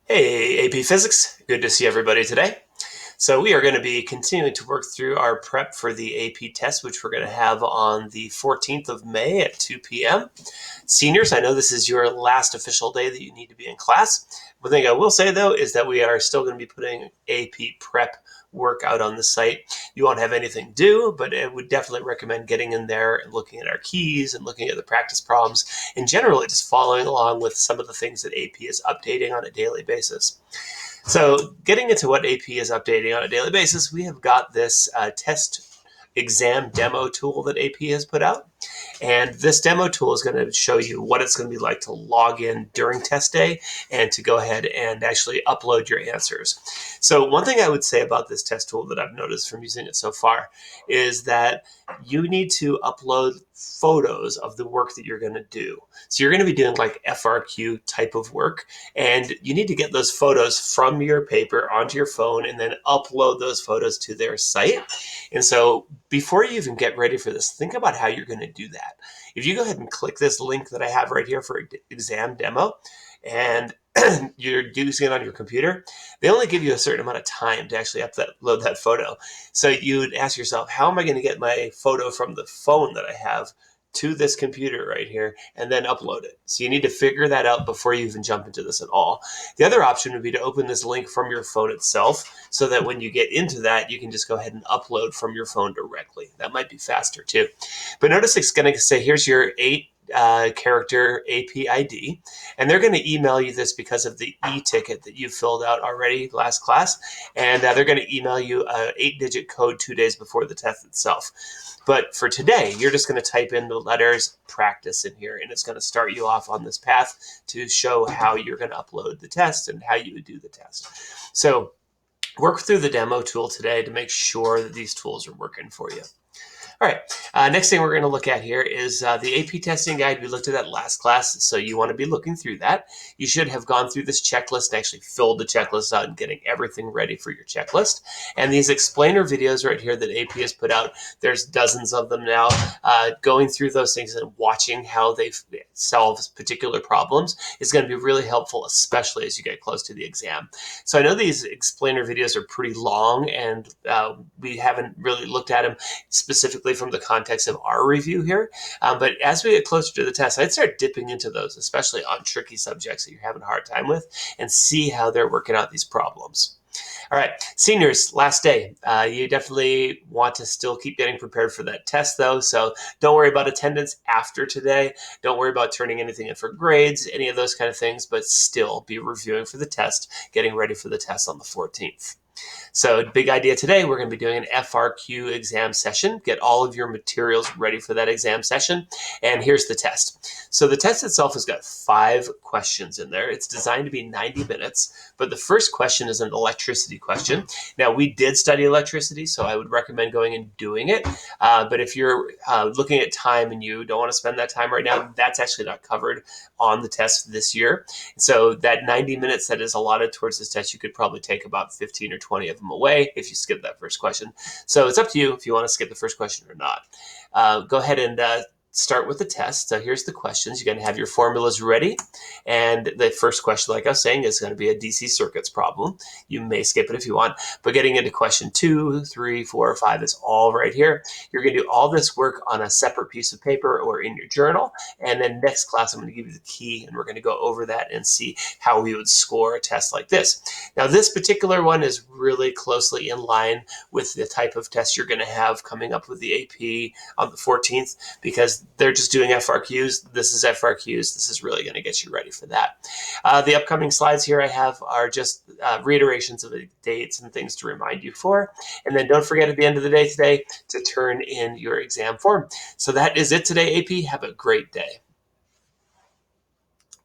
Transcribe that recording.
Hey, AP Physics. Good to see everybody today. So we are going to be continuing to work through our prep for the AP test, which we're going to have on the 14th of May at 2 p.m. Seniors, I know this is your last official day that you need to be in class. One thing I will say, though, is that we are still going to be putting AP prep work out on the site. You won't have anything due, but I would definitely recommend getting in there and looking at our keys and looking at the practice problems and generally just following along with some of the things that AP is updating on a daily basis. So, getting into what AP is updating on a daily basis, we have got this test exam demo tool that AP has put out. And this demo tool is going to show you what it's going to be like to log in during test day and to go ahead and actually upload your answers. So one thing I would say about this test tool that I've noticed from using it so far is that you need to upload photos of the work that you're going to do. So you're going to be doing like FRQ type of work, and you need to get those photos from your paper onto your phone and then upload those photos to their site. And so before you even get ready for this, think about how you're going to do that. If you go ahead and click this link that I have right here for exam demo, and you're using it on your computer, they only give you a certain amount of time to actually upload that photo. So you would ask yourself, how am I going to get my photo from the phone that I have to this computer right here and then upload it? So you need to figure that out before you even jump into this at all. The other option would be to open this link from your phone itself so that when you get into that, you can just go ahead and upload from your phone directly. That might be faster too. But notice it's going to say, here's your 8-character AP ID, and they're going to email you this because of the e-ticket that you filled out already last class, and they're going to email you an 8-digit code 2 days before the test itself. But for today, you're just going to type in the letters practice in here, and it's going to start you off on this path to show how you're going to upload the test and how you would do the test. So work through the demo tool today to make sure that these tools are working for you. All right, next thing we're going to look at here is the AP testing guide. We looked at that last class, so you want to be looking through that. You should have gone through this checklist and actually filled the checklist out and getting everything ready for your checklist. And these explainer videos right here that AP has put out, there's dozens of them now, going through those things and watching how they solve particular problems is going to be really helpful, especially as you get close to the exam. So I know these explainer videos are pretty long, and we haven't really looked at them specifically from the context of our review here. But as we get closer to the test, I'd start dipping into those, especially on tricky subjects that you're having a hard time with, and see how they're working out these problems. All right, seniors, last day. You definitely want to still keep getting prepared for that test, though. So don't worry about attendance after today. Don't worry about turning anything in for grades, any of those kind of things, but still be reviewing for the test, getting ready for the test on the 14th. So big idea today, we're going to be doing an FRQ exam session. Get all of your materials ready for that exam session. And here's the test. So the test itself has got 5 questions in there. It's designed to be 90 minutes, but the first question is an electricity question. Now, we did study electricity, so I would recommend going and doing it. But if you're looking at time and you don't want to spend that time right now, that's actually not covered on the test this year. So that 90 minutes that is allotted towards this test, you could probably take about 15 or 20 of them away if you skip that first question. So it's up to you if you want to skip the first question or not. Go ahead and start with the test. So here's the questions. You're going to have your formulas ready. And the first question, like I was saying, is going to be a DC circuits problem. You may skip it if you want, but getting into question 2, 3, 4, 5 is all right here. You're going to do all this work on a separate piece of paper or in your journal. And then next class, I'm going to give you the key, and we're going to go over that and see how we would score a test like this. Now, this particular one is really closely in line with the type of test you're going to have coming up with the AP on the 14th, because they're just doing FRQs. This is FRQs. This is really going to get you ready for that. The upcoming slides here I have are just reiterations of the dates and things to remind you for. And then don't forget at the end of the day today to turn in your exam form. So that is it today, AP. Have a great day.